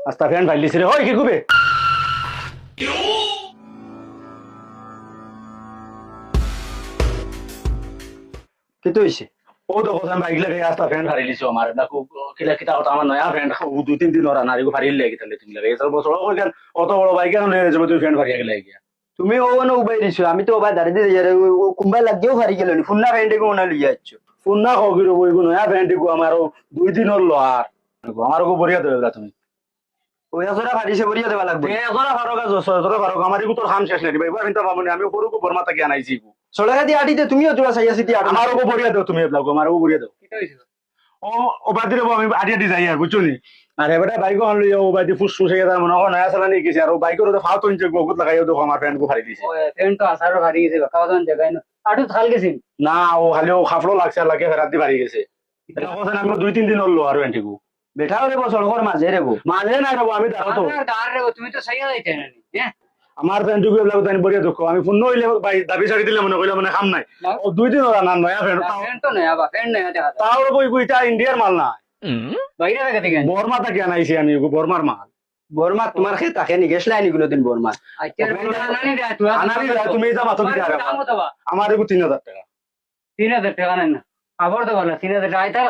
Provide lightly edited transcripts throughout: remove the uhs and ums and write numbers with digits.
আস্তা ফ্যান ফাইলিছে রে ওই কি কবে কি তো হইছে ও তো কথা বাইক লাগে আস্তা ফ্যান ফারি লিছো আমার না কিলা কিতা কথা আমার নয়া ফ্যান দুই তিন দিন ওরা নারী ফারি লাগে তাহলে তুমি লাগে এত বছর কইলেন অত বড় বাইক কেন নিয়ে যাবে তুই ফ্যান ফারিয়া গেলে গিয়া তুমি ও না উবাই দিছো আমি তো ওবাই দাঁড়িয়ে দিয়ে যাই কুম্বাই লাগিয়েও হারি গেল ফুন্না ফ্যান্ডে কোনা লইয়া যাচ্ছ ফোন না কগির বইগো নয়া ফ্যান টিকু আমারও দুই দিন হল আর আমারও বরিয়া দেবে তুমি ওই আসরা ফারিছে বরিয়া দেবা লাগবে এজরা ফারক জরা ফারক আমার ইগু তোর হাম শেষ নাই ভাই কিন্তু মামনি আমি পরুকু বর্মাতা কি আনাইছি ইগু সড়কা দিয়ে আটিতে তুমিও তোরা সাইয়া সিটি আটো আমারও বরিয়া দাও তুমি এবলাগো আমারও বরিয়া দাও ও ও বাদিরে আমি আডিয়া দি যাই আর বুঝছো নি আর এবারে বাইক অন লইয়া ও বাদি ফুসফুস হয়ে যায় মনে হয় নয়া চালানি গেছে আর ও বাইকের তো ফাও তো ইঞ্চে বহুত লাগাইও দেখো আমার ফ্যান কো ফারি দিছে ও ফ্যান তো আসারও ফারি গেছে কাওজন জায়গায় না আটু থাল গেছিল না ও খালি ও খাফলো লাগছে আর লাগে ফেরাত দি ফারি গেছে এটা কথা আমি দুই তিন দিন হলো আর এন্টিকু বেঠাও রেবো সড়কর মাঝে রেবো মাঝে নাই রবো আমি দেখো তো আপনার দাঁড় রে তুমি তো সাইয়া যাইতে না হ্যাঁ আমার ফ্যান টুকু এবলাগো তাই বরিয়া দেখো আমি ফোন নইলে ভাই দাবি ছাড়ি দিলে মনে কইলে মানে কাম নাই ও দুই দিন ওরা না নয়া ফ্যান ফ্যান তো নয়া বা ফ্যান নয়া দেখা তাও বই বইটা ইন্ডিয়ার মাল না বাইরে থেকে দেখেন বর্মাতা কি আনাইছি আমি বর্মার মাল বর্মা তোমার খেয়ে তাকে নি গেছলা নি কোনোদিন বর্মা আচ্ছা আনানি রে তুই আনারি তুমি যা মাথা দিতে দাম কত বা আমার এগু 3000 টাকা 3000 টাকা না খাবার তো বলা 3000 টাকা আইতার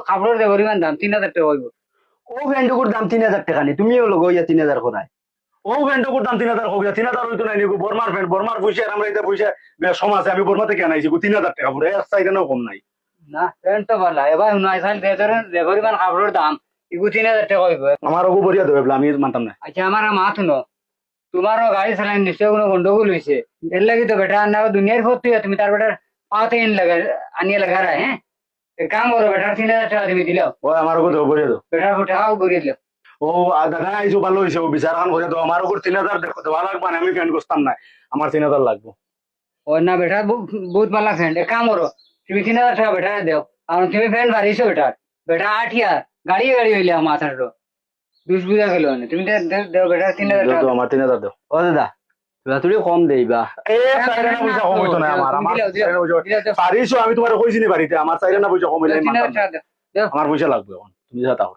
খাবার দে পরিমাণ দাম 3000 টাকা হইব ও ফ্যান্ডুকুর দাম 3000 টাকা নি তুমিও লোক ইয়া 3000 করায় ও ফ্যানটুকুর দাম 3000 হোক 3000 হইতো নাই নিগু বর্মার ফ্যান বর্মার পয়সা আমরা এটা পয়সা সমাজে আমি বর্মা থেকে আনাইছি 3000 টাকা পুরো এক সাইডে নাও কম নাই না ফ্যান তো বলা এবার 19 সাল দে পরিমাণ খাবারের দাম ইগু 3000 টাকা হইব আমার ওগু বরিয়া দেবে বলে আমি মানতাম না আচ্ছা আমার মাথ নো তোমারও গাড়ি চালাই নিশ্চয় কোনো গন্ডগোল হয়েছে এর লাগি তো বেটা আনা দুনিয়ার ভর্তি তুমি তার বেটার পাতে আনিয়ে লাগা রায় হ্যাঁ এক কাম করো বেটার 3000 টাকা তুমি দিলাও ও আমার ওগু দেবে বরিয়া দাও বেটার টাকাও ঘুরিয়ে দিলাও ও দাদা আইসো ভালো হইছে ও বিচার খান করে দাও আমার ওগু 3000 দেখো দেওয়া লাগবে না আমি ফ্যান করতাম না আমার 3000 লাগবে ও না বেটা বহুত ভালো ফ্রেন্ড এক কাম করো তুমি 3000 টাকা বেটা দেও আর তুমি ফ্রেন্ড বাড়িছো বেটার বেটা 8000 গাড়ি হইলে মাথার দুশ বুঝা গেল না তুমি দেও বেটা 3000 টাকা দাও আমার 3000 দাও ও দাদা তোরা তুই কম দেইবা এক সাইডে না পয়সা কম হইতো না আমার পারিছো আমি তোমার কইছি নি বাড়িতে আমার সাইডে না পয়সা কম হইলে আমি 3000 টাকা দেও আমার পয়সা লাগবে এখন তুমি যা তাও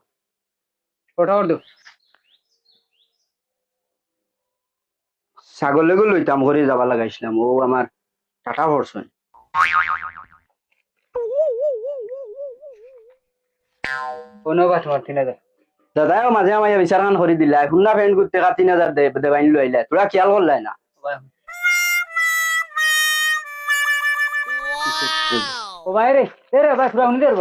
ওটা ওর দেও ছাগল লেগে লইতাম করে যাবা লাগাইছিলাম ও আমার টাটা ভরসন কোনো বাস তোমার 3000 দাদাও মাঝে মাঝে বিচার খান করে দিলা শুননা ফ্যান্ড করতে 3000 দেবাইন লইলা তোরা খেয়াল করলাই না ও বাইরে এ রে বাস রাউন্ড দেব